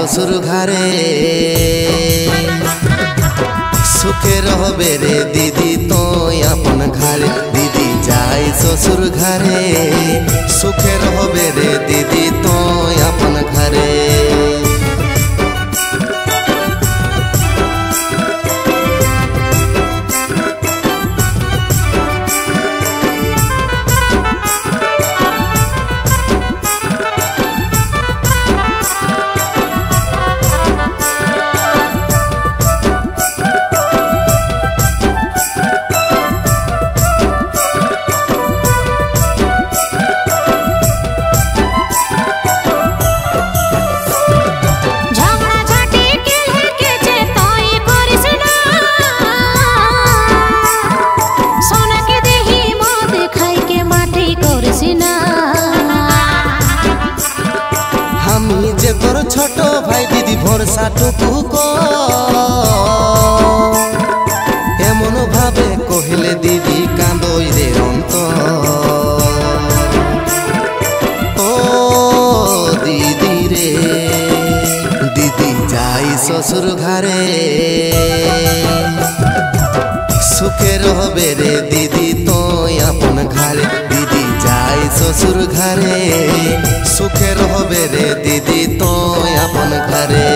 শ্বশুর ঘরে সুখে রহবে রে দিদি তোই আপন ঘরে দিদি যাই শ্বশুর ঘরে সুখে রহবে রে দিদি তোই আপন ঘরে ছোট ভাই দিদি ভরসা টুকু এমন ভাবে কহিলে দিদি কাঁদই রে অন্তর ও দিদি রে দিদি যাই শ্বশুর ঘরে সুখে রহবে রে দিদি তোই আপন ঘরে দিদি যাই শ্বশুর ঘরে সুখে রহবে রে দিদি তোই আপন ঘরে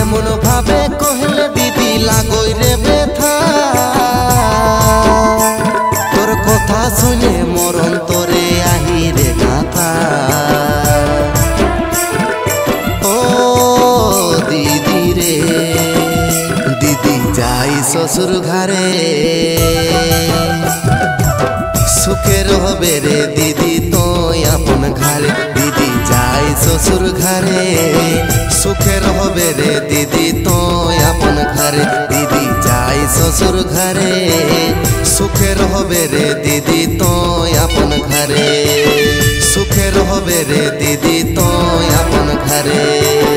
এমন ভাবে কহিলে দিদি লাগই রে ব্যথা তোর কথা শুনে মরণ তোরে আহি রে গাথা ও দিদি রে দিদি যাই শ্বশুর ঘরে সুখে রহবে রে দিদি তোই আপন ঘরে দিদি যাই শ্বশুর ঘরে সুখে রহবে রে দিদি তোই আপন ঘরে দিদি যাই শ্বশুর ঘরে সুখে রহবে রে দিদি তোই আপন ঘরে সুখে রহবে রে দিদি তোই আপন ঘরে।